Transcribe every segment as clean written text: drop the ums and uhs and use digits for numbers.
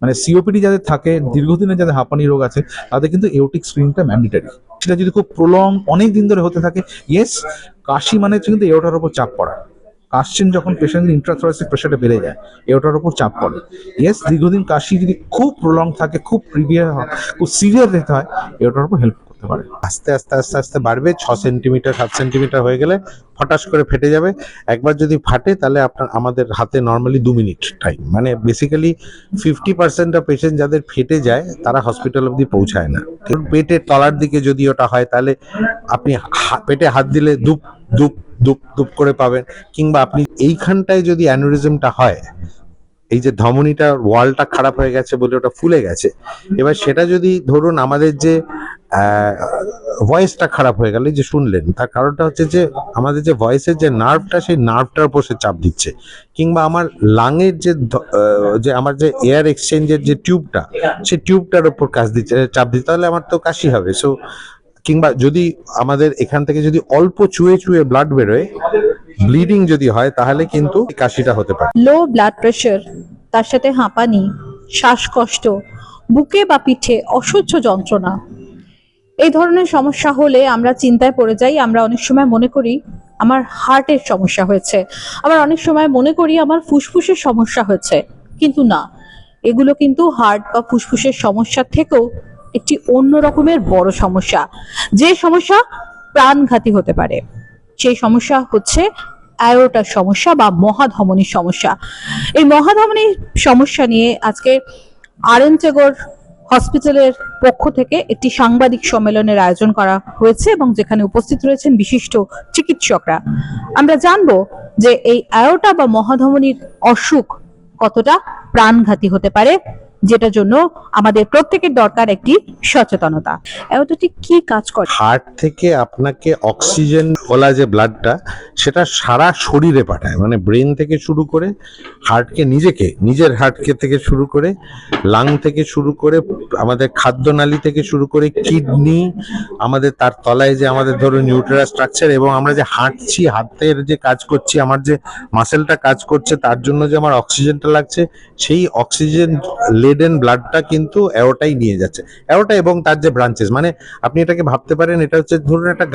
মানে সিওপিডি যাদের থাকে, দীর্ঘদিনের যাদের হাঁপানি রোগ আছে, তাদের কিন্তু এওটিক স্ক্রিনিংটা ম্যান্ডেটরি। সেটা যদি খুব প্রলং অনেক দিন ধরে হতে থাকে, ইয়েস, কাশি মানে হচ্ছে কিন্তু এওটার উপর চাপ পড়া। কাশছেন যখন পেশেন্টের ইন্ট্রাথোরাসিক প্রেশারটা বেড়ে যায়, এওটার উপর চাপ পড়ে। ইয়েস, দীর্ঘদিন কাশি যদি খুব প্রলং থাকে, খুব প্রিভিয়ার হয়, খুব সিভিয়ার যেতে হয়, এওটার উপর হেল্প করতে পারে। আস্তে আস্তে আস্তে আস্তে বাড়বে, 6 সেন্টিমিটার 7 সেন্টিমিটার হয়ে গেলে ফটাস করে ফেটে যাবে। একবার যদি ফাটে তাহলে আমাদের হাতে নর্মালি 2 মিনিট টাইম, মানে বেসিক্যালি 50% অফ পেশেন্ট যাদের ফেটে যায় তারা হসপিটাল অবধি পৌঁছায় না। পেটের তলার দিকে যদি ওটা হয় তাহলে আপনি পেটে হাত দিলে দুপ দুপ দুপ দুপ করে পাবেন। কিংবা আপনি এইখানটায় যদি অ্যানুরিজমটা হয়, এই যে ধমনীটার ওয়ালটা খারাপ হয়ে গেছে বলে ওটা ফুলে গেছে, এবার সেটা যদি ধরুন আমাদের যে ভয়েসটা খারাপ হয়ে গেল, যে শুনলেন, তার কারণটা হচ্ছে যে আমাদের যে ভয়েসের যে নার্ভটা, সেই নার্ভটার উপর সে চাপ দিচ্ছে। কিংবা আমার লাঙের যে আমার যে এয়ার এক্সচেঞ্জের যে টিউবটা, সেই টিউবটার উপর চাপ দিচ্ছে, তাহলে আমার তো কাশি হবে। সো কিংবা যদি আমাদের এখান থেকে যদি অল্প চুয়ে চুয়ে ব্লাড বেরোয়, ব্লিডিং যদি হয়, তাহলে কিন্তু কাশিটা হতে পারে। লো ব্লাড প্রেশার, তার সাথে হাঁপানি, শ্বাসকষ্ট, বুকে বা পিঠে অসহ্য যন্ত্রণা, এই ধরনের সমস্যা হলে আমরা চিন্তায় পড়ে যাই। আমরা অনেক সময় মনে করি আমার হার্টের সমস্যা হয়েছে, আবার অনেক সময় মনে করি আমার ফুসফুসের সমস্যা হয়েছে। কিন্তু না, এগুলো কিন্তু হার্ট বা ফুসফুসের সমস্যা থেকেও একটি অন্য রকমের বড় সমস্যা, যে সমস্যা প্রাণঘাতী হতে পারে। সেই সমস্যা হচ্ছে অ্যাওর্টার সমস্যা বা মহাধমনীর সমস্যা। এই মহাধমনীর সমস্যা নিয়ে আজকে আর.এন. টেগোর হসপিটালের পক্ষ থেকে একটি সাংবাদিক সম্মেলনের আয়োজন করা হয়েছে এবং যেখানে উপস্থিত রয়েছেন বিশিষ্ট চিকিৎসকরা। আমরা জানবো যে এই অ্যাওর্টা বা মহাধমনীর অসুখ কতটা প্রাণঘাতী হতে পারে, যেটার জন্য আমাদের প্রত্যেকের দরকার একটি সচেতনতা। অ্যাওর্টাটি কি কাজ করে? হার্ট থেকে আপনাকে অক্সিজেন ওলা যে ব্লাডটা, সেটা সারা শরীরে পাঠায়, মানে ব্রেন থেকে শুরু করে হার্টকে নিজের হার্টকে থেকে শুরু করে, লাং থেকে শুরু করে, আমাদের খাদ্যনালী থেকে শুরু করে কিডনি, আমাদের তার তলায় যে আমাদের ধরুন নিউট্রাল স্ট্রাকচার, এবং আমরা যে হাঁটছি, হাতের যে কাজ করছি, আমার যে মাসেলটা কাজ করছে, তার জন্য যে আমার অক্সিজেনটা লাগছে, সেই অক্সিজেন লেডেন ব্লাডটা কিন্তু অ্যাওর্টাই নিয়ে যাচ্ছে। অ্যাওর্টা এবং তার যে ব্রাঞ্চেস, মানে আপনি এটাকে ভাবতে পারেন, এটা হচ্ছে ধরুন একটা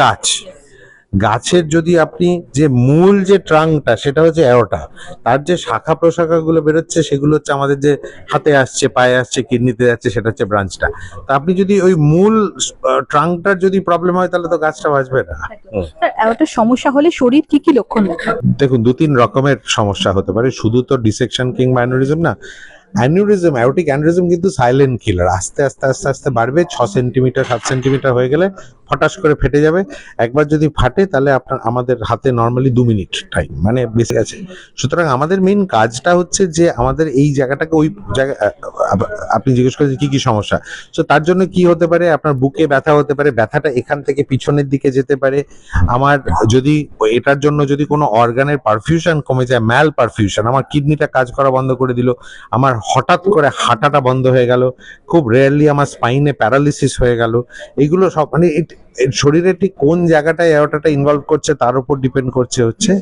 গাছের যদি আপনি যে মূল যে ট্রাঙ্কটা, সেটা হচ্ছে অ্যাওর্টা, তার যে শাখা প্রশাখাগুলো বেরোচ্ছে, সেগুলো হচ্ছে আমাদের যে হাতে আসছে, পায়ে আসছে, কিডনিতে যাচ্ছে, সেটা হচ্ছে ব্রাঞ্চটা। তা আপনি যদি ওই মূল ট্রাঙ্কটার যদি প্রবলেম হয়, তাহলে তো গাছটা বাঁচবে না। অ্যাওর্টার সমস্যা হলে শরীর কি কি লক্ষণ দেখায়? দেখুন, 2-3 রকমের সমস্যা হতে পারে, শুধু তো ডিসেকশন কিংবা অ্যানুরিজম না। অ্যাওর্টিক অ্যানুরিজম কিন্তু সাইলেন্ট কিলার। আস্তে আস্তে আস্তে আস্তে বাড়বে, 6 সেন্টিমিটার 7 সেন্টিমিটার হয়ে গেলে ফটাস করে ফেটে যাবে। একবার যদি ফাটে তাহলে আমাদের হাতে নর্মালি 2 মিনিট টাইম, মানে বেশি আছে। সুতরাং আমাদের মেইন কাজটা হচ্ছে যে আমাদের এই জায়গাটাকে, ওই জায়গা, আপনি জিজ্ঞেস করেছেন কি কি সমস্যা, তো তার জন্য কি হতে পারে, আপনার বুকে ব্যথা হতে পারে, ব্যথাটা এখান থেকে পিছনের দিকে যেতে পারে। আমার যদি এটার জন্য যদি কোনো অর্গানের পারফিউশন কমে যায়, ম্যাল পারফিউশন, আমার কিডনিটা কাজ করা বন্ধ করে দিল, আমার হঠাৎ করে হাঁটাটা বন্ধ হয়ে গেল, খুব রেয়ারলি আমার স্পাইনে প্যারালিসিস হয়ে গেল, এগুলো সব মানে শরীরের ঠিক কোন জায়গাটায় অ্যাওর্টাটা ইনভলভ করছে তার উপর ডিপেন্ড করছে হচ্ছে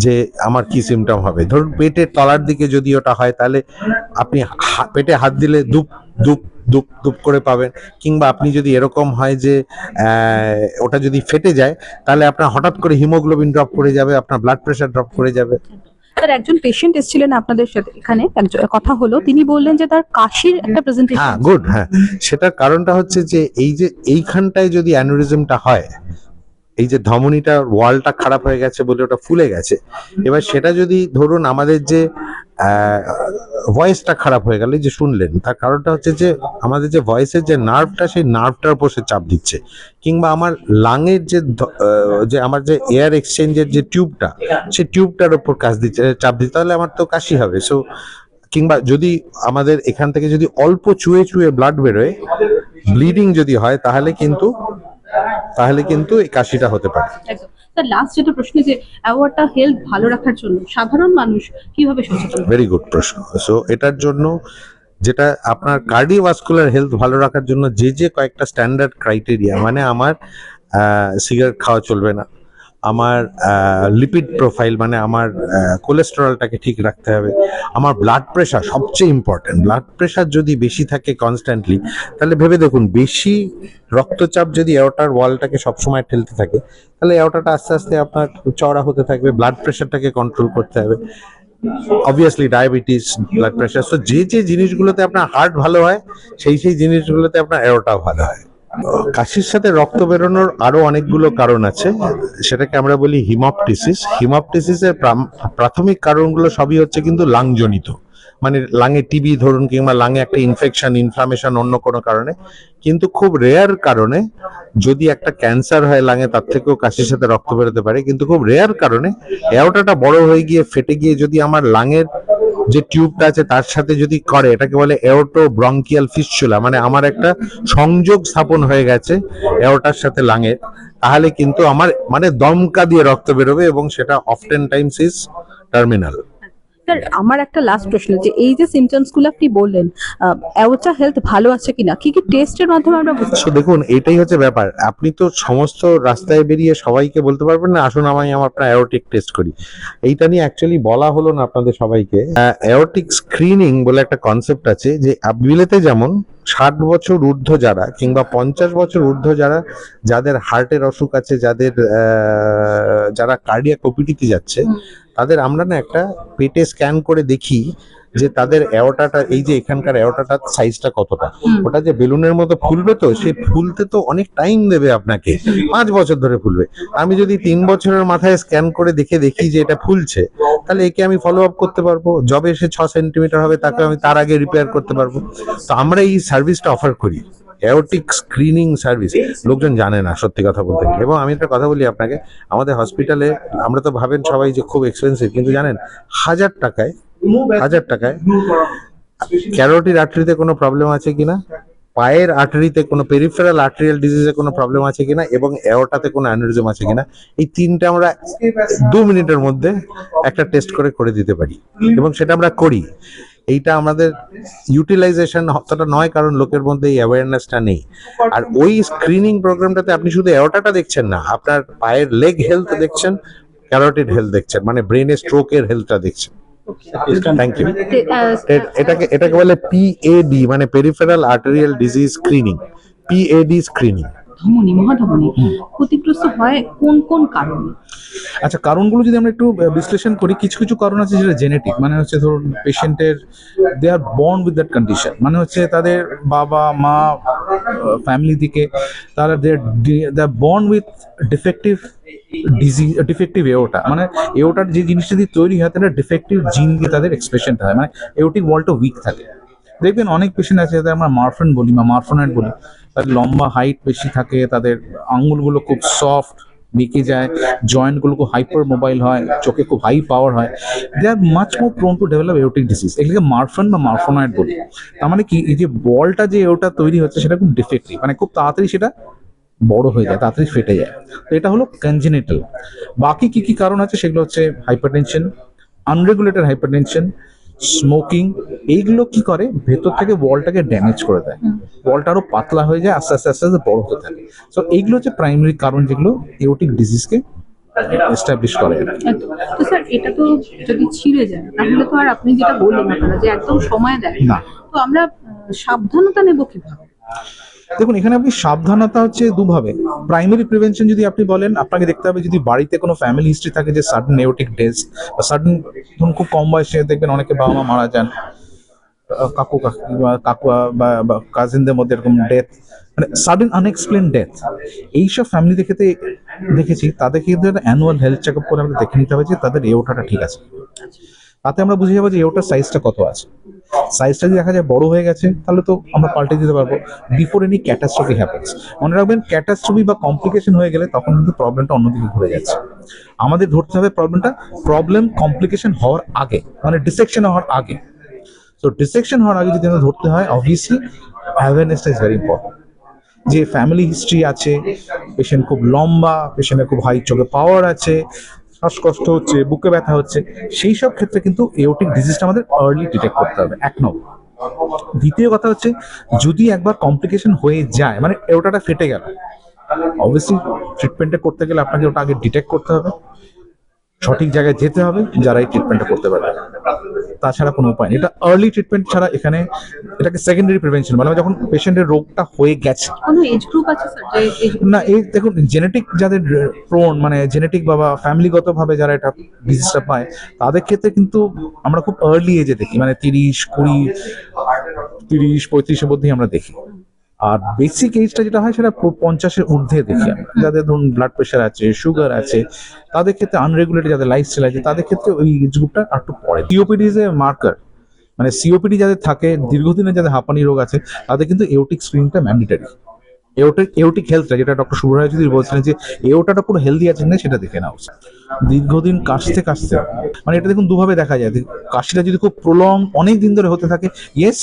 যে আমার কি সিমটম হবে। ধরুন পেটের তলার দিকে যদি ওটা হয়, তাহলে আপনি পেটে হাত দিলে দুপ দুপ দুপ দুপ করে পাবেন। কিংবা আপনি যদি এরকম হয় যে ওটা যদি ফেটে যায়, তাহলে আপনার হঠাৎ করে হিমোগ্লোবিন ড্রপ করে যাবে, আপনার ব্লাড প্রেশার ড্রপ করে যাবে। স্যার, একজন পেশেন্ট এসেছিলেন আপনাদের সাথে, এখানে কথা হলো, তিনি বললেন যে তার কাশির একটা প্রেজেন্টেশন। হ্যাঁ, গুড। হ্যাঁ, সেটার কারণটা হচ্ছে যে এই যে এইখানটায় যদি অ্যানুরিজমটা হয়, এই যে ধমনীটার ওয়ালটা খারাপ হয়ে গেছে বলে ওটা ফুলে গেছে, এবার সেটা যদি ধরুন আমাদের যে ভয়েসটা খারাপ হয়ে গেল, যে শুনলেন, তার কারণটা হচ্ছে যে আমাদের যে ভয়েসের যে নার্ভটা, সেই নার্ভটার উপর সে চাপ দিচ্ছে। কিংবা আমার লাঙের যে আমার যে এয়ার এক্সচেঞ্জের যে টিউবটা, সেই টিউবটার উপর চাপ দিচ্ছে, তাহলে আমার তো কাশি হবে। সো কিংবা যদি আমাদের এখান থেকে যদি অল্প চুয়ে চুয়ে ব্লাড বেরোয়, ব্লিডিং যদি হয়, তাহলে কিন্তু এই কাশিটা হতে পারে। স্যার, লাস্ট যেটা প্রশ্ন, যে অ্যাওয়ার্ডটা হেলথ ভালো রাখার জন্য সাধারণ মানুষ কিভাবে সচেতন? ভেরি গুড প্রশ্ন। সো এটার জন্য যেটা আপনার কার্ডিওভাস্কুলার হেলথ ভালো রাখার জন্য যে কয়েকটা স্ট্যান্ডার্ড ক্রাইটেরিয়া, মানে আমার সিগারেট খাওয়া চলবে না, আমার লিপিড প্রোফাইল মানে আমার কোলেস্টেরলটাকে ঠিক রাখতে হবে, আমার ব্লাড প্রেশার সবচেয়ে ইম্পর্টেন্ট। ব্লাড প্রেশার যদি বেশি থাকে কনস্ট্যান্টলি, তাহলে ভেবে দেখুন বেশি রক্তচাপ যদি এওটার ওয়ালটাকে সবসময় ঠেলতে থাকে, তাহলে এওটাটা আস্তে আস্তে আপনার চওড়া হতে থাকবে। ব্লাড প্রেশারটাকে কন্ট্রোল করতে হবে, obviously diabetes, blood pressure. So যে যে জিনিসগুলোতে আপনার হার্ট ভালো হয়, সেই সেই জিনিসগুলোতে আপনার এওটাও ভালো হয়। কাশির সাথে রক্ত বেরোনোর আরো অনেকগুলো কারণ আছে, সেটাকে আমরা বলি হিমোপটিসিস। হিমোপটিসিসের প্রাথমিক কারণগুলো সবই হচ্ছে কিন্তু লাংজনিত, মানে লাঙে টিবি ধরুন, কিংবা লাঙে একটা ইনফেকশন, ইনফ্লামেশন অন্য কোনো কারণে। কিন্তু খুব রেয়ার কারণে, যদি একটা ক্যান্সার হয় লাঙে, তার থেকেও কাশির সাথে রক্ত বেরোতে পারে। কিন্তু খুব রেয়ার কারণে এওটাটা বড় হয়ে গিয়ে ফেটে গিয়ে যদি আমার লাঙের যে টিউবটা আছে তার সাথে যদি করে, এটাকে বলে এওটো ব্রঙ্কিয়াল ফিস্চুলা, মানে আমার একটা সংযোগ স্থাপন হয়ে গেছে এওটার সাথে লাঙের, তাহলে কিন্তু আমার মানে দমকা দিয়ে রক্ত বেরোবে, এবং সেটা often Times is terminal. Sir, আমার একটা লাস্ট প্রশ্ন, যে এই যে সিমটমস গুলো আপনি বললেন, অ্যাওর্টা হেলথ ভালো আছে কিনা, কি কি টেস্টের মাধ্যমে আমরা বুঝতে So, দেখুন এটাই হচ্ছে ব্যাপার। আপনি তো সমস্ত রাস্তায় বেরিয়ে সবাইকে বলতে পারবেন না আসুন আমি আমার অ্যাওরটিক টেস্ট করি। এইটা নিয়ে অ্যাকচুয়ালি বলা হলো না আপনাদের সবাইকে। অ্যাওরটিক স্ক্রিনিং বলে একটা কনসেপ্ট আছে, যে বিলেতে যেমন 60 বছর ঊর্ধ্ব যারা, কিংবা 50 বছর ঊর্ধ্ব যারা, যাদের হার্টের অসুখ আছে, যাদের যারা কার্ডিয়াক ওপিডিতে যাচ্ছে, তাদের আমরা না একটা পেটে স্ক্যান করে দেখি যে তাদের এওটাটা, এই যে এখানকার এওটাটার সাইজটা কতটা। ওটা যে বেলুনের মতো ফুলবে, তো সে ফুলতে তো অনেক টাইম দেবে আপনাকে, 5 বছর ধরে ফুলবে। আমি যদি 3 বছরের মাথায় স্ক্যান করে দেখি যে এটা ফুলছে, তাহলে একে আমি ফলো আপ করতে পারবো। যবে সে 6 সেন্টিমিটার হবে, তাকে আমি তার আগে রিপেয়ার করতে পারবো। তো আমরা এই সার্ভিসটা অফার করি, অ্যাওরটিক স্ক্রিনিং সার্ভিস। লোকজন জানে না সত্যি কথা বলতে গেলে। এবং আমি একটা কথা বলি আপনাকে, আমাদের হসপিটালে, আমরা তো ভাবেন সবাই যে খুব এক্সপেন্সিভ, কিন্তু জানেন 1000 টাকায় ক্যারোটিড আর্টারিতে কোনো প্রবলেম আছে কিনা, পায়ের আর্টারিতে কোনো পেরিফেরাল আর্টেরিয়াল ডিজিজে কোনো প্রবলেম আছে কিনা, এবং এওটাতে কোনো অ্যানিউরিজম আছে কিনা, এই তিনটে আমরা 2 মিনিটের মধ্যে একটা টেস্ট করে দিতে পারি, এবং সেটা আমরা করি। এইটা আমাদের ইউটিলাইজেশন অতটা নয়, কারণ লোকের মধ্যে এই অ্যাওয়ারনেসটা নেই। আর ওই স্ক্রিনিং প্রোগ্রামটাতে আপনি শুধু এওটাটা দেখছেন না, আপনার পায়ের লেগ হেলথ দেখছেন, ক্যারোটিড হেলথ দেখছেন, মানে ব্রেনের স্ট্রোকের হেলথটা দেখছেন। Thank you. এটাকে বলে পিএডি, মানে peripheral arterial disease screening, PAD screening. মহাধমনী ক্ষতিগ্রস্ত হয় কোন কোন কারণে? আচ্ছা, কারণগুলো যদি আমরা একটু বিশ্লেষণ করি, কিছু কিছু কারণ আছে যেটা জেনেটিক, মানে হচ্ছে ধরুন পেশেন্টের they are born with that condition, মানে হচ্ছে তাদের বাবা মা ফ্যামিলি থেকে তারা they are born with defective disease, defective aorta, মানে এওটার যে জিনিসটা দিয়ে তৈরি হয় তাদের ডিফেক্টিভ জিন দিয়ে তাদের এক্সপ্রেশনটা হয়, মানে এওটিক ওয়ালটা উইক থাকে। দেখবেন অনেক পেশেন্ট আছে যাদের আমরা মারফান বলি বা মারফানাইট বলি, তাদের লম্বা হাইট বেশি থাকে, তাদের আঙুলগুলো খুব সফট বেঁকে যায়, জয়েন্টগুলো খুব হাইপার মোবাইল হয়, চোখে খুব হাই পাওয়ার হয়, they are much more prone to develop aortic disease. এগুলোকে মারফান বা মারফানাইট বলি। তার মানে কি, এই যে বলটা যে এওটা তৈরি হচ্ছে সেটা খুব ডিফেক্টিভ, মানে খুব তাড়াতাড়ি সেটা বড় হয়ে যায়, তাড়াতাড়ি ফেটে যায়। তো এটা হলো কনজেনিটাল। বাকি কি কি কারণ আছে সেগুলো হচ্ছে হাইপারটেনশন, আনরেগুলেটেড হাইপারটেনশন, স্মোকিং। এইগুলো কি করে, ভেতর থেকে ওয়ালটাকে ড্যামেজ করে দেয়, ওয়ালটা আরো পাতলা হয়ে যায়, আস্তে আস্তে আস্তে আস্তে বড় হতে থাকে। সো এইগুলো হচ্ছে প্রাইমারি কারণ যেগুলো এওটিক ডিজিজকে এস্টাবলিশ করে। তো স্যার, এটা তো যদি ছিঁড়ে যায় তাহলে তো আর আপনি যেটা বললেন আপনারা যে একদম সময় দেয় না। তো আমরা সাবধানতা নেব কিভাবে? দেখুন, এখানে আপনি সাবধানতা হচ্ছে দুভাবে। প্রাইমারি প্রিভেনশন যদি আপনি বলেন, আপনাকে দেখতে হবে যদি বাড়িতে কোনো ফ্যামিলি হিস্ট্রি থাকে যে সাডেন এওটিক ডেথ বা সাডেন, ধরুন খুব কম বয়সে দেখবেন অনেকে বাবা মা মারা যান, কাকু বা কাজিনদের মধ্যে এরকম ডেথ, মানে সাডেন আনএক্সপ্লেন ডেথ, এইসব ফ্যামিলিদের ক্ষেত্রে দেখেছি তাদেরকে কিন্তু অ্যানুয়াল হেলথ চেক আপ করে আমাদের দেখে নিতে হবে যে তাদের এওটাটা ঠিক আছে। তাতে আমরা বুঝে যাবো যে এওটার সাইজটা কত আছে। সাইজটা যদি দেখা যায় বড় হয়ে গেছে, তাহলে তো আমরা পাল্টে দিতে পারবো বিফোর এনি ক্যাটাস্ট্রফি হ্যাপেন্স। মনে রাখবেন, ক্যাটাস্ট্রফি বা কমপ্লিকেশন হয়ে গেলে তখন কিন্তু প্রবলেমটা অন্যদিকে ঘুরে যাচ্ছে। আমাদের ধরতে হবে প্রবলেম কমপ্লিকেশন হওয়ার আগে, মানে ডিসেকশন হওয়ার আগে। তো ডিসেকশন হওয়ার আগে যদি আমরা ধরতে হয়, অবভিয়াসলি অ্যাওয়ারনেসটা ইজ ভেরি ইম্পর্টেন্ট। যে ফ্যামিলি হিস্ট্রি আছে, পেশেন্ট খুব লম্বা, পেশেন্টের খুব হাই চোখে পাওয়ার আছে, শ্বাসকষ্ট হচ্ছে, বুকে ব্যথা হচ্ছে, সেই সব ক্ষেত্রে কিন্তু এওটিক ডিজিজটা আমাদের আর্লি ডিটেক্ট করতে হবে, 1 নম্বর। দ্বিতীয় কথা হচ্ছে, যদি একবার কমপ্লিকেশন হয়ে যায়, মানে এওটাটা ফেটে গেল, অবভিয়াসলি ট্রিটমেন্টটা করতে গেলে আপনাকে ওটা আগে ডিটেক্ট করতে হবে, সঠিক জায়গায় যেতে হবে, যারা এই ট্রিটমেন্টটা করতে পারবে। তাছাড়া কোনো উপায় নেই। এটা আর্লি ট্রিটমেন্ট ছাড়া এখানে এটাকে সেকেন্ডারি প্রিভেনশন মানে যখন পেশেন্টের রোগটা হয়ে গেছে। কোনো এজ গ্রুপ আছে স্যার যে age group- না, এই দেখুন জেনেটিক যাদের প্রোন মানে জেনেটিক বা ফ্যামিলিগত ভাবে যারা এটা ডিজিজটা পায় তাদের ক্ষেত্রে কিন্তু আমরা খুব আর্লি এজে দেখি, মানে 30-35 মধ্যেই আমরা দেখি। আর বেসিক এইজটা যেটা হয় সেটা 50-এর ঊর্ধ্বে দেখি আমরা। যাদের ধরুন ব্লাড প্রেশার আছে, সুগার আছে, তাদের ক্ষেত্রে আনরেগুলেটেড যাদের লাইফস্টাইল আছে তাদের ক্ষেত্রে ওই এজ গ্রুপটা আর একটু পড়ে। সিওপিডি ইজ এ মার্কার, মানে সিওপিডি যাদের থাকে, দীর্ঘদিনের যাদের হাঁপানি রোগ আছে তাদের কিন্তু এওটিক স্ক্রিনটা ম্যান্ডেটরি। এওটিক হেলথটা যেটা ডক্টর শুভরাজ চৌধুরী বলছিলেন যে এওটাটা পুরো হেলদি আছে না সেটা দেখে নাও। দীর্ঘদিন কাশতে কাশতে মানে এটা দেখুন দুভাবে দেখা যায়। কাশিটা যদি খুব প্রলং অনেক দিন ধরে হতে থাকে, ইয়েস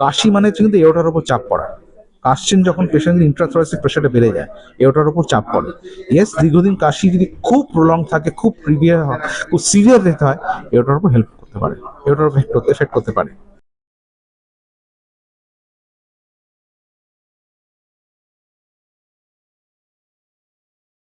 কাশি মানে হচ্ছে কিন্তু এওটার উপর চাপ পড়া। কাশছেন যখন পেশেন্টের ইন্ট্রাথোরাসিক প্রেশারটা বেড়ে যায়, এওটার উপর চাপ পড়ে। ইয়েস দীর্ঘদিন কাশি যদি খুব প্রলং থাকে, খুব প্রিভিয়ার হয়, খুব সিভিয়ার দিতে হয়, এওটার উপর হেল্প করতে পারে, এওটার উপর এফেক্ট করতে পারে।